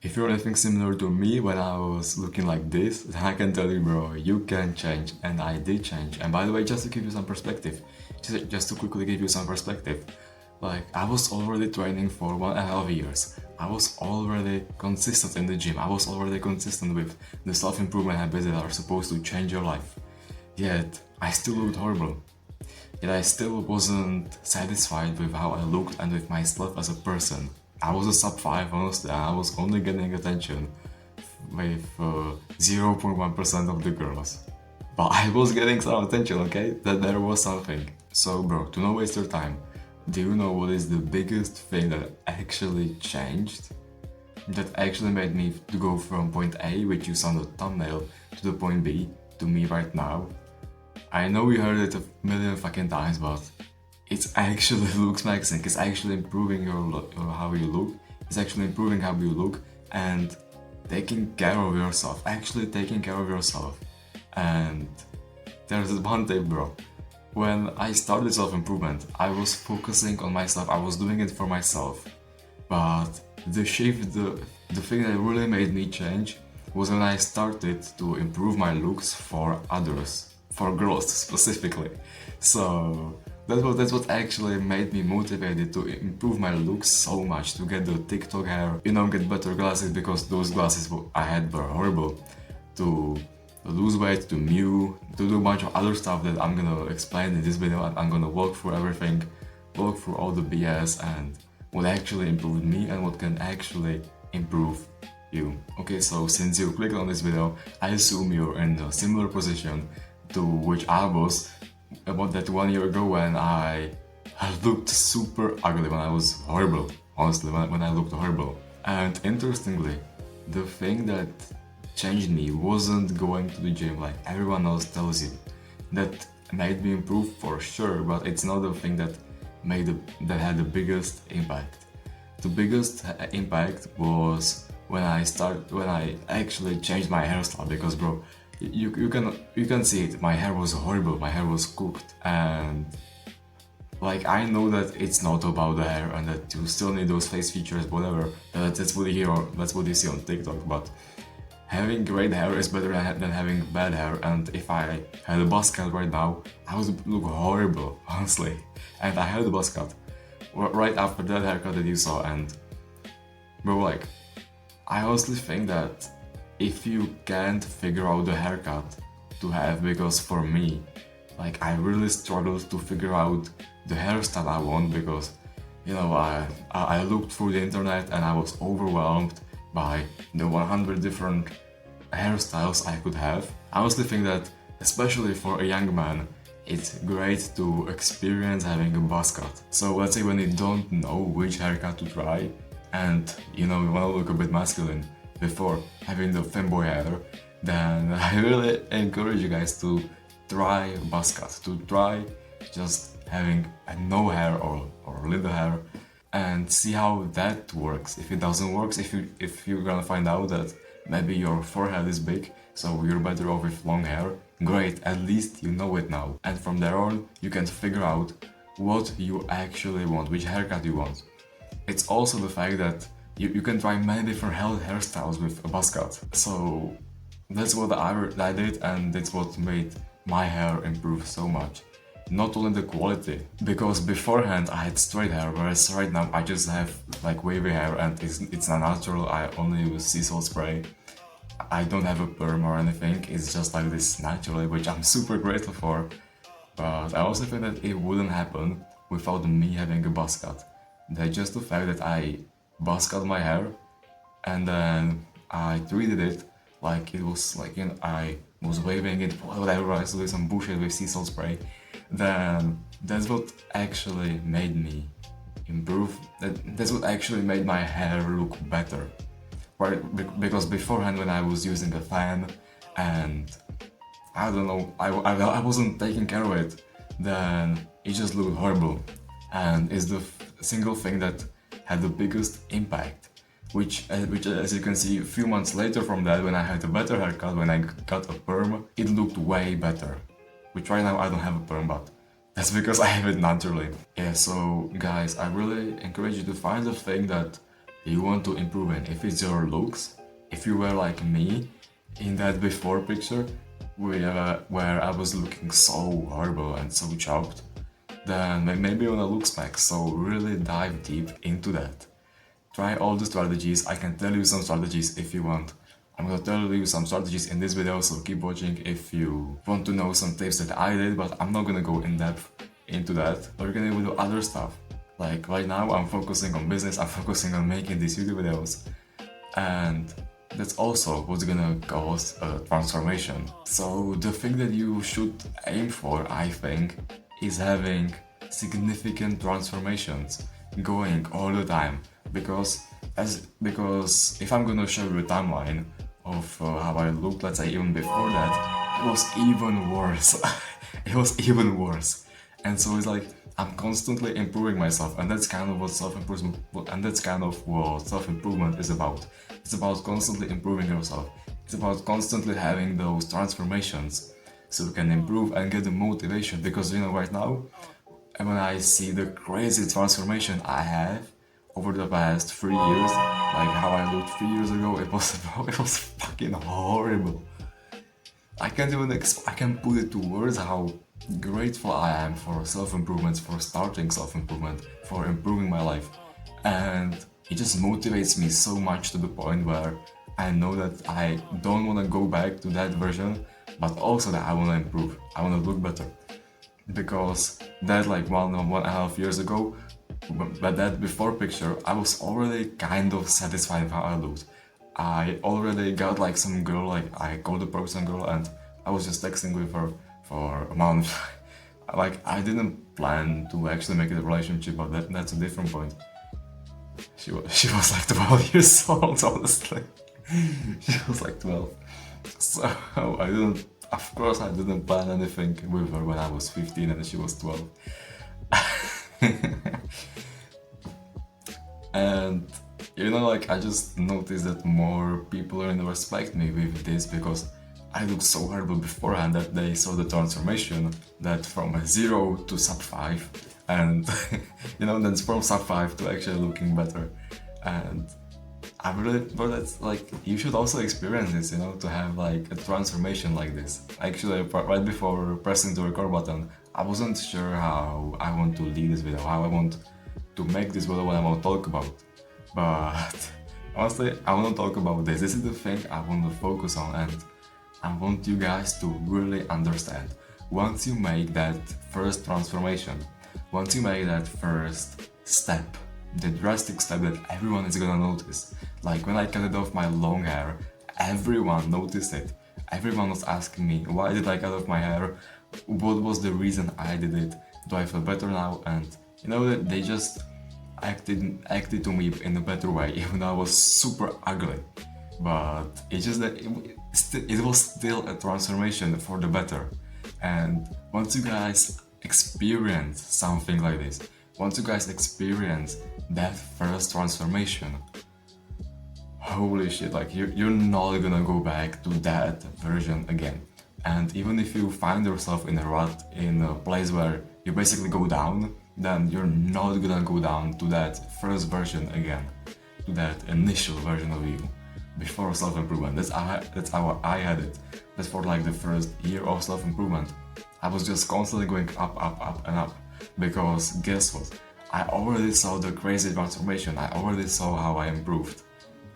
If you're anything similar to me when I was looking like this, then I can tell you, bro, you can change, and I did change. And by the way, just to give you some perspective, just to quickly give you some perspective, like I was already training for 1.5 years. I was already consistent in the gym. I was already consistent with the self-improvement habits that are supposed to change your life. Yet I still looked horrible. Yet I still wasn't satisfied with how I looked and with myself as a person. I was a sub 5, honestly, and I was only getting attention with 0.1% of the girls. But I was getting some attention, okay? That there was something. So, bro, to not waste your time, do you know what is the biggest thing that actually changed? That actually made me to go from point A, which you saw on the thumbnail, to the point B, to me right now? I know we heard it a million fucking times, but it actually looks amazing. It's actually improving your how you look. It's actually improving how you look and taking care of yourself. Actually taking care of yourself. And there's one tip, bro. When I started self-improvement, I was focusing on myself. I was doing it for myself. But the shift, the thing that really made me change was when I started to improve my looks for others, for girls specifically. So that's what actually made me motivated to improve my looks so much, to get the TikTok hair, get better glasses, because those glasses I had were horrible, to lose weight, to mew, to do a bunch of other stuff that I'm gonna explain in this video. I'm gonna walk through everything, walk through all the BS and what actually improved me and what can actually improve you. Okay, so since you clicked on this video, I assume you're in a similar position to which I was about that 1 year ago, when I looked super ugly, when I was horrible, honestly, when I looked horrible. And interestingly, the thing that changed me wasn't going to the gym like everyone else tells you. That made me improve for sure, but it's not the thing that that had the biggest impact. The biggest impact was when I actually changed my hairstyle, because bro, you can see it. My hair was horrible. My hair was cooked, and like I know that it's not about the hair and that you still need those face features, whatever. That's what you hear, or that's what you see on TikTok. But having great hair is better than having bad hair. And if I had a buzz cut right now, I would look horrible, honestly. And I had a buzz cut right after that haircut that you saw, and bro, like, I honestly think that if you can't figure out the haircut to have, because for me, like, I really struggled to figure out the hairstyle I want, because I looked through the internet and I was overwhelmed by the 100 different hairstyles I could have. I honestly think that, especially for a young man, it's great to experience having a buzz cut. So let's say when you don't know which haircut to try, and you want to look a bit masculine before having the femboy hair, then I really encourage you guys to try a buzz cut, to try just having no hair or little hair, and see how that works. If it doesn't work, if you're gonna find out that maybe your forehead is big, so you're better off with long hair, great, at least you know it now. And from there on, you can figure out what you actually want, which haircut you want. It's also the fact that you can try many different hairstyles with a buzz cut. So that's what I did, and that's what made my hair improve so much. Not only the quality, because beforehand I had straight hair, whereas right now I just have like wavy hair, and it's not natural. I only use sea salt spray. I don't have a perm or anything, it's just like this naturally, which I'm super grateful for. But I also think that it wouldn't happen without me having a buzz cut. That's just the fact that I buzz cut my hair and then I treated it like it was like, I was waving it, whatever, I was doing some bullshit with sea salt spray. Then that's what actually made me improve. That's what actually made my hair look better. Right? Because beforehand, when I was using a fan and I don't know, I wasn't taking care of it, then it just looked horrible. And it's the single thing that had the biggest impact. Which as you can see, a few months later from that, when I had a better haircut, when I got a perm, it looked way better. Which right now I don't have a perm, but that's because I have it naturally. Yeah, so guys, I really encourage you to find a thing that you want to improve in. If it's your looks, if you were like me in that before picture where I was looking so horrible and so chopped, then maybe you wanna look back. So really dive deep into that. Try all the strategies. I can tell you some strategies if you want. I'm gonna tell you some strategies in this video, so keep watching if you want to know some tips that I did, but I'm not gonna go in depth into that. Or you can even do other stuff. Like right now I'm focusing on business, I'm focusing on making these YouTube videos. And that's also what's gonna cause a transformation. So the thing that you should aim for, I think, is having significant transformations going all the time. Because if I'm gonna show you a timeline of how I looked, let's say even before that, it was even worse. It was even worse. And so it's like I'm constantly improving myself, and that's kind of what self-improvement is about. It's about constantly improving yourself. It's about constantly having those transformations so you can improve and get the motivation. Because right now, and when I see the crazy transformation I have over the past 3 years, like how I looked 3 years ago, it was fucking horrible. I can't even I can put it to words how grateful I am for self-improvement, for starting self-improvement, for improving my life. And it just motivates me so much to the point where I know that I don't want to go back to that version, but also that I want to improve, I want to look better. Because that like 1.5 years ago, but that before picture, I was already kind of satisfied with how I looked. I already got like some girl, like I called the person girl, and I was just texting with her for a month. Like I didn't plan to actually make it a relationship, but that's a different point. She was like 12 years old, honestly. She was like 12. So of course I didn't plan anything with her when I was 15 and she was 12. And like I just noticed that more people respect me with this, because I looked so horrible beforehand that they saw the transformation, that from a 0 to sub 5, and then from sub 5 to actually looking better. And I really thought that's like, you should also experience this, to have like a transformation like this. Actually, right before pressing the record button, I wasn't sure how I want to lead this video, how I want to make this video, what I want to talk about. But honestly, I want to talk about this. This is the thing I want to focus on, and I want you guys to really understand. Once you make that first transformation, once you make that first step, the drastic step that everyone is gonna notice. Like when I cut off my long hair, everyone noticed it. Everyone was asking me, why did I cut off my hair? What was the reason I did it? Do I feel better now? And that they just acted to me in a better way, even though I was super ugly. But it's just that it was still a transformation for the better. And once you guys experience something like this, once you guys experience that first transformation, holy shit, like you're not gonna go back to that version again. And even if you find yourself in a rut, in a place where you basically go down, then you're not gonna go down to that first version again, to that initial version of you before self-improvement. That's how I had it. That's for like the first year of self-improvement. I was just constantly going up, and up, because guess what? I already saw the crazy transformation. I already saw how I improved.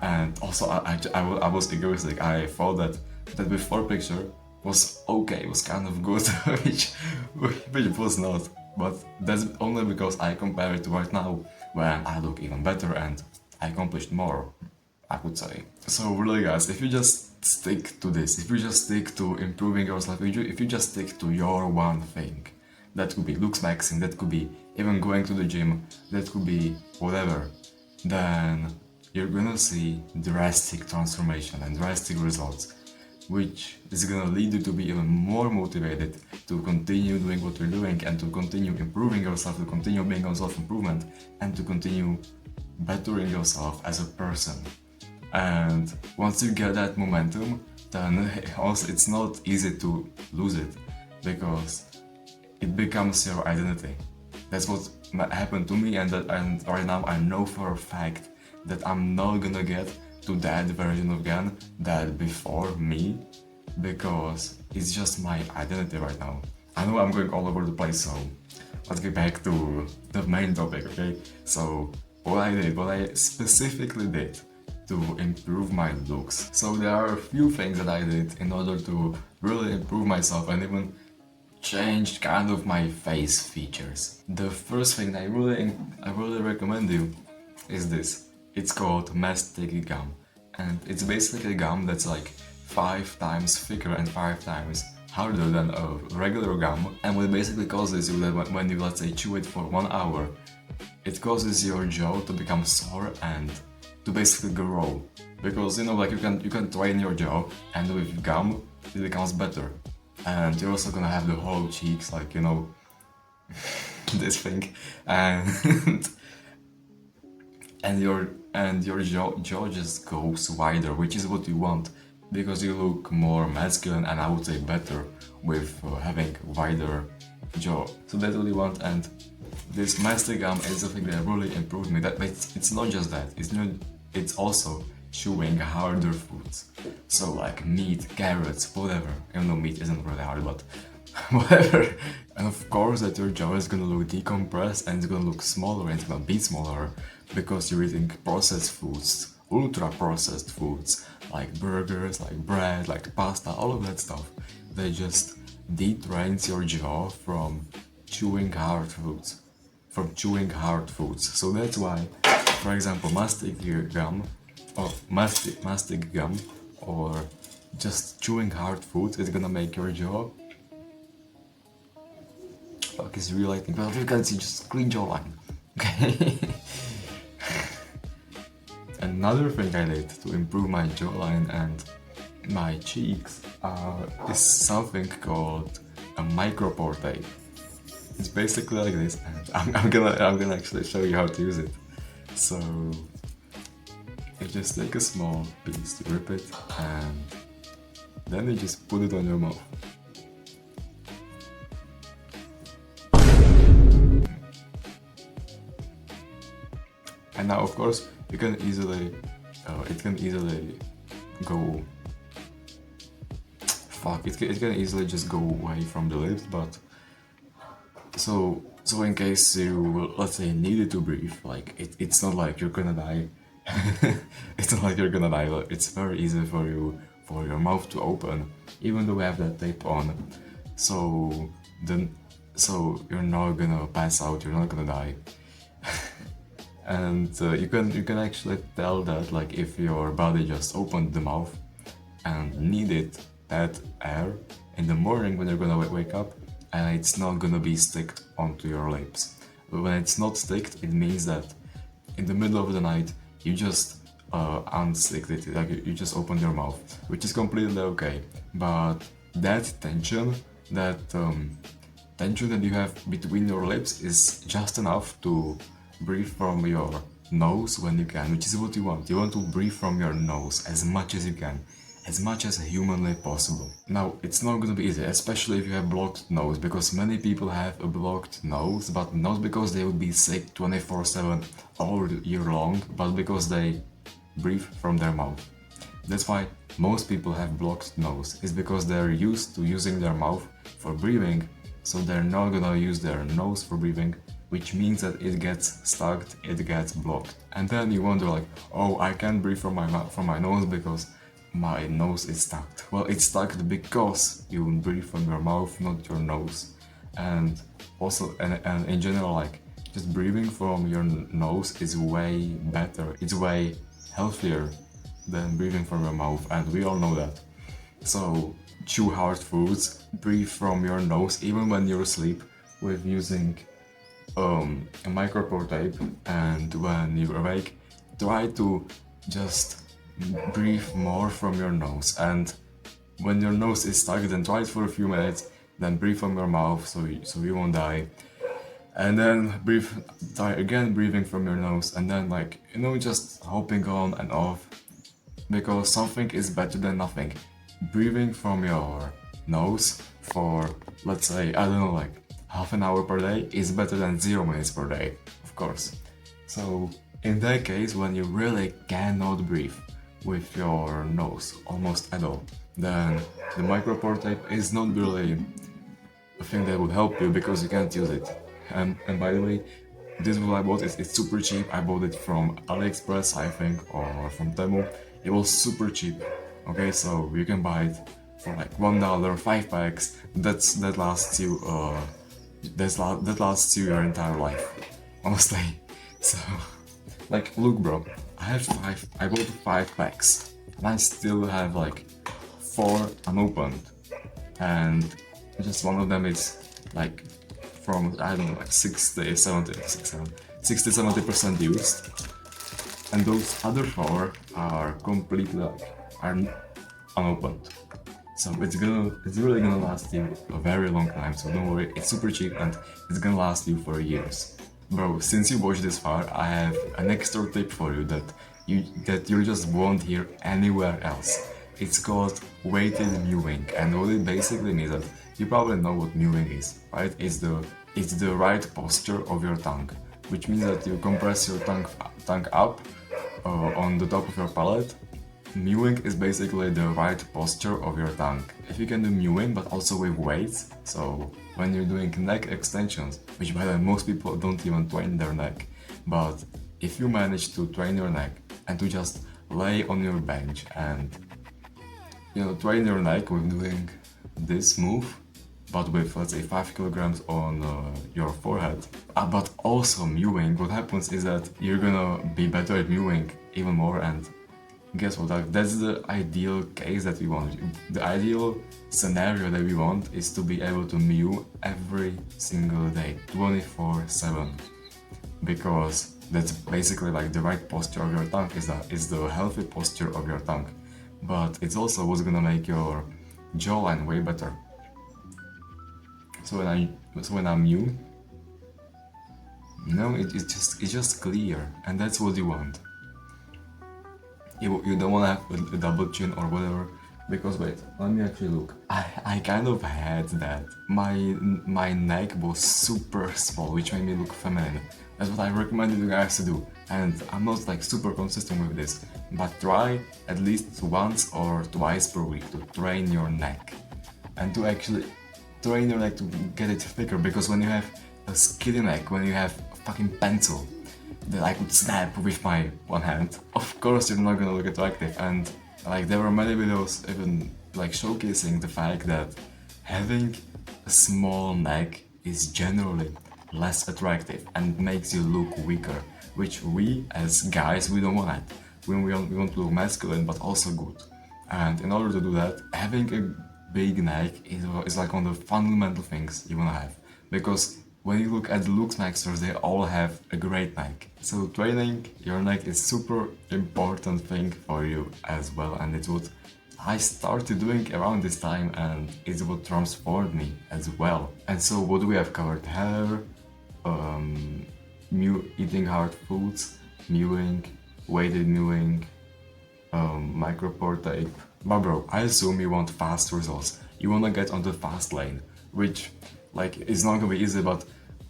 And also I was egoistic. I thought that before picture was okay, was kind of good, which was not. But that's only because I compare it to right now, when I look even better and I accomplished more, I would say. So really guys, if you just stick to this, if you just stick to improving yourself, if you just stick to your one thing, that could be looks maxing, that could be even going to the gym, that could be whatever, then you're gonna see drastic transformation and drastic results, which is gonna lead you to be even more motivated to continue doing what you're doing, and to continue improving yourself, to continue being on self-improvement, and to continue bettering yourself as a person. And once you get that momentum, then also it's not easy to lose it, because it becomes your identity. That's what happened to me, and right now I know for a fact that I'm not gonna get to that version of Gan that before me, because it's just my identity right now. I know I'm going all over the place, so let's get back to the main topic, okay? So what I specifically did to improve my looks. So there are a few things that I did in order to really improve myself and even change kind of my face features. The first thing I really recommend you is this. It's called mastic gum, and it's basically a gum that's like 5 times thicker and 5 times harder than a regular gum. And what it basically causes is that when you, let's say, chew it for 1 hour, it causes your jaw to become sore and to basically grow. Because you know, like you can train your jaw, and with gum it becomes better. And you're also gonna have the hollow cheeks, like, you know, this thing, and your jaw just goes wider, which is what you want, because you look more masculine and I would say better with having wider jaw. So that's what you want, and this mastic gum is the thing that really improved me. That it's not just that. It's also chewing harder foods. So like meat, carrots, whatever. Even though meat isn't really hard, but whatever. And of course that your jaw is gonna look decompressed and it's gonna look smaller and it's gonna be smaller because you're eating processed foods, ultra processed foods, like burgers, like bread, like pasta, all of that stuff. They just detrains your jaw from chewing hard foods. So that's why, for example, mastic gum or just chewing hard food is gonna make your jaw. Fuck, is relating. Well, you can see just clean jawline. Okay. Another thing I did to improve my jawline and my cheeks is something called a micropore tape. It's basically like this, and I'm gonna actually show you how to use it. So you just take a small piece, you rip it, and then you just put it on your mouth. And now, of course, it can easily go. It can easily just go away from the lips, but so in case you, let's say, needed to breathe, like it's not like you're gonna die. It's not like you're gonna die. Like, it's very easy for your mouth to open, even though we have that tape on. So you're not gonna pass out. You're not gonna die. And you can actually tell that, like, if your body just opened the mouth and needed that air in the morning when you're gonna wake up, and it's not gonna be sticked onto your lips. But when it's not sticked, it means that in the middle of the night you just unsticked it, like you just opened your mouth, which is completely okay. But that tension that you have between your lips is just enough to breathe from your nose when you can, which is what you want. You want to breathe from your nose as much as you can, as much as humanly possible. Now, it's not gonna be easy, especially if you have blocked nose, because many people have a blocked nose, but not because they would be sick 24/7 all year long, but because they breathe from their mouth. That's why most people have blocked nose, is because they're used to using their mouth for breathing, so they're not gonna use their nose for breathing, which means that it gets stuck, it gets blocked. And then you wonder, like, oh, I can't breathe from my nose because my nose is stuck. Well, it's stuck because you breathe from your mouth, not your nose. And also, and in general, like, just breathing from your nose is way better. It's way healthier than breathing from your mouth, and we all know that. So chew hard foods, breathe from your nose, even when you're asleep, with using a micropore tape, and when you're awake, try to just breathe more from your nose. And when your nose is stuck, then try it for a few minutes, then breathe from your mouth so you won't die. And then try again breathing from your nose, and then, like, you know, just hopping on and off, because something is better than nothing. Breathing from your nose for, let's say, I don't know, like half an hour per day is better than 0 minutes per day, of course. So In that case, when you really cannot breathe with your nose almost at all, then the micropore tape is not really a thing that would help you because you can't use it. And by the way, this wool I bought it's super cheap. I bought it from AliExpress, I think, or from Temu. It was super cheap. Okay, so you can buy it for like $1, 5 packs. That lasts you that lasts you your entire life, honestly. So, like, look, bro, I bought 5 packs, and I still have like 4 unopened, and just one of them is like from, I don't know, like 60-70% used, and those other 4 are completely like are unopened. So it's really gonna last you a very long time. So don't worry, it's super cheap and it's gonna last you for years. Bro, since you watched this far, I have an extra tip for you that you just won't hear anywhere else. It's called weighted mewing, and what it basically means that you probably know what mewing is, right? It's the right posture of your tongue, which means that you compress your tongue up on the top of your palate. Mewing is basically the right posture of your tongue. If you can do mewing but also with weights, so when you're doing neck extensions, which by the way most people don't even train their neck, but if you manage to train your neck and to just lay on your bench and train your neck with doing this move, but with let's say 5 kilograms on your forehead, but also mewing, what happens is that you're gonna be better at mewing even more, and guess what, that's the ideal case that we want. The ideal scenario that we want is to be able to mew every single day, 24/7, because that's basically like the right posture of your tongue is the healthy posture of your tongue, but it's also what's gonna make your jawline way better. So when I mew, it's just clear, and that's what you want. You don't want to have a double chin or whatever, because wait, let me actually look. I kind of had that. My neck was super small, which made me look feminine. That's what I recommend you guys to do, and I'm not like super consistent with this, but try at least once or twice per week to train your neck, and to actually train your neck to get it thicker, because when you have a skinny neck, when you have a fucking pencil that I could snap with my one hand, of course you're not gonna look attractive. And like there were many videos even like showcasing the fact that having a small neck is generally less attractive and makes you look weaker, which we as guys, we don't want that. We want to look masculine but also good. And in order to do that, having a big neck is like one of the fundamental things you wanna have, because when you look at the looks maxers, they all have a great neck. So training your neck is super important thing for you as well, and it's what I started doing around this time, and it's what transformed me as well. And so what do we have covered? Hair, eating hard foods, mewing, weighted mewing, micropore tape. But bro, I assume you want fast results. You wanna get on the fast lane, which like it's not gonna be easy, but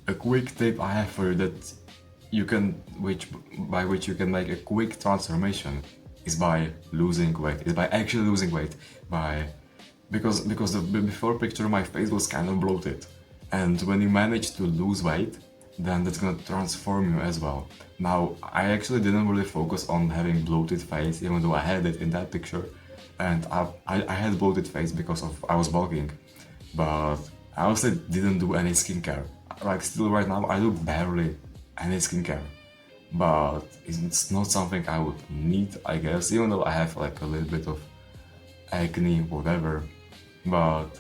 a quick tip I have for you that you can, by which you can make a quick transformation, is by losing weight. Is by actually losing weight. Because the before picture my face was kind of bloated, and when you manage to lose weight, then that's gonna transform you as well. Now I actually didn't really focus on having bloated face, even though I had it in that picture, and I had bloated face because of I was bulking, but I also didn't do any skincare. Like still right now I do barely any skincare, but it's not something I would need, I guess, even though I have like a little bit of acne, whatever, but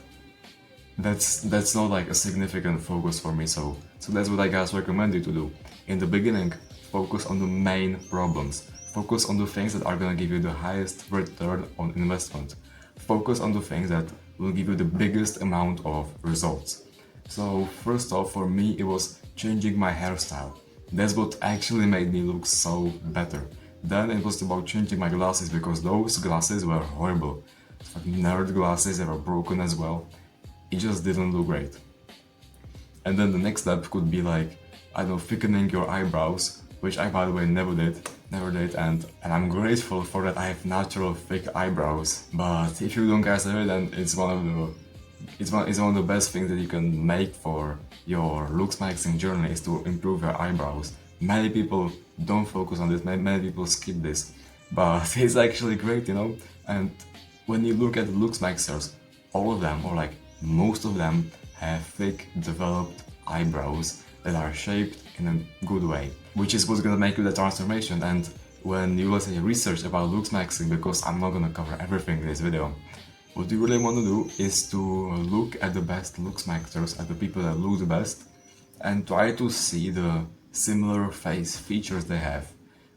that's not like a significant focus for me. So that's what I guys recommend you to do. In the beginning, focus on the main problems. Focus on the things that are gonna give you the highest return on investment. Focus on the things that will give you the biggest amount of results. So first off, for me, it was changing my hairstyle. That's what actually made me look so better. Then it was about changing my glasses, because those glasses were horrible. Like nerd glasses, they were broken as well. It just didn't look great. And then the next step could be like, I don't know, thickening your eyebrows, which I, by the way, never did, and I'm grateful for that. I have natural thick eyebrows, but if you don't guys have it, then it's one of the best things that you can make for your looks maxing journey is to improve your eyebrows. Many people don't focus on this, many people skip this, but it's actually great, you know. And when you look at looks maxers, all of them, or like most of them, have thick developed eyebrows that are shaped in a good way, which is what's gonna make you the transformation. And when you, let's say, research about looks maxing, because I'm not gonna cover everything in this video, what you really want to do is to look at the best looks maxers, at the people that look the best, and try to see the similar face features they have.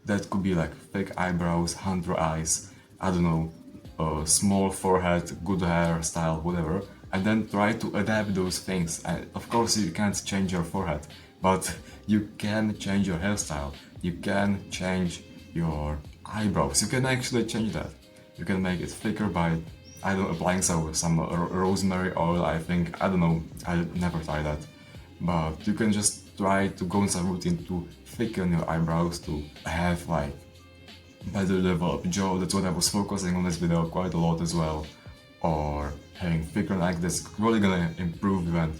That could be like thick eyebrows, hunter eyes, I don't know, small forehead, good hairstyle, whatever, and then try to adapt those things. And of course, you can't change your forehead, but you can change your hairstyle, you can change your eyebrows, you can actually change that. You can make it thicker by, I don't know, applying some rosemary oil, I think, I don't know, I never tried that. But you can just try to go in some routine to thicken your eyebrows, to have like better developed jaw. That's what I was focusing on this video quite a lot as well. Or having thicker neck, that's really gonna improve you and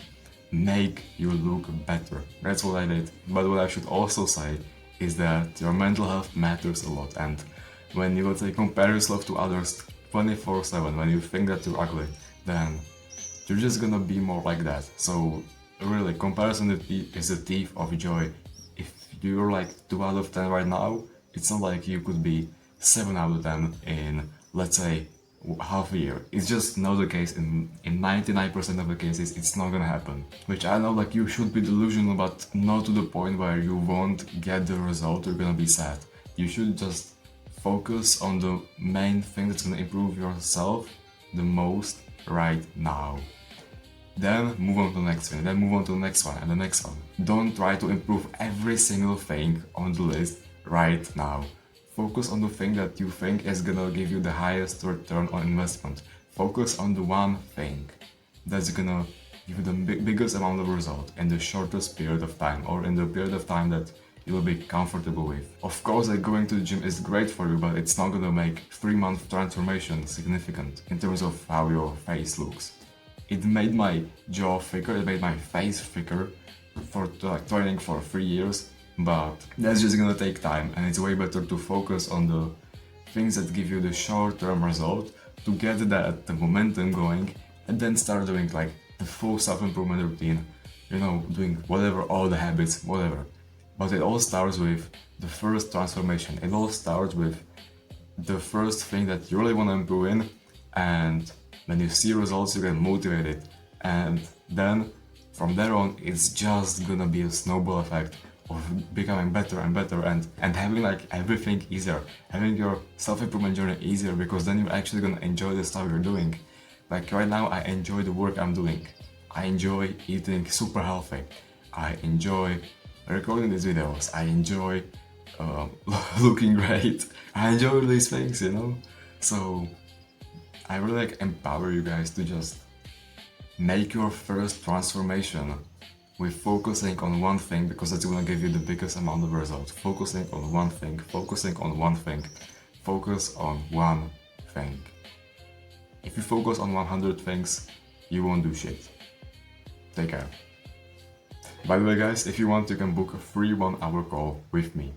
make you look better. That's what I did. But what I should also say is that your mental health matters a lot, and when you, let's say, compare yourself to others 24/7, when you think that you're ugly, then you're just gonna be more like that. So really, comparison is the thief of joy. If you're like 2 out of 10 right now, it's not like you could be 7 out of 10 in, let's say, half a year. It's just not the case. In 99% of the cases, it's not gonna happen. Which I know, like, you should be delusional, but not to the point where you won't get the result, you're gonna be sad. You should just focus on the main thing that's gonna improve yourself the most right now. Then move on to the next thing, then move on to the next one and the next one. Don't try to improve every single thing on the list right now. Focus on the thing that you think is gonna give you the highest return on investment. Focus on the one thing that's gonna give you the biggest amount of result in the shortest period of time, or in the period of time that you will be comfortable with. Of course, like, going to the gym is great for you, but it's not gonna make 3-month transformation significant in terms of how your face looks. It made my jaw thicker, it made my face thicker for like training for 3 years, but that's just gonna take time, and it's way better to focus on the things that give you the short-term result, to get the momentum going, and then start doing like the full self-improvement routine, you know, doing whatever, all the habits, whatever. But it all starts with the first transformation. It all starts with the first thing that you really want to improve in, and when you see results, you get motivated, and then from there on, it's just gonna be a snowball effect of becoming better and better, and having like everything easier, having your self-improvement journey easier, because then you're actually gonna enjoy the stuff you're doing. Like right now, I enjoy the work I'm doing. I enjoy eating super healthy. I enjoy recording these videos. I enjoy looking great. I enjoy these things, you know? So I really like empower you guys to just make your first transformation with focusing on one thing, because that's gonna give you the biggest amount of results. Focusing on one thing, focusing on one thing, focus on one thing. If you focus on 100 things, you won't do shit. Take care. By the way, guys, if you want, you can book a free 1-hour call with me.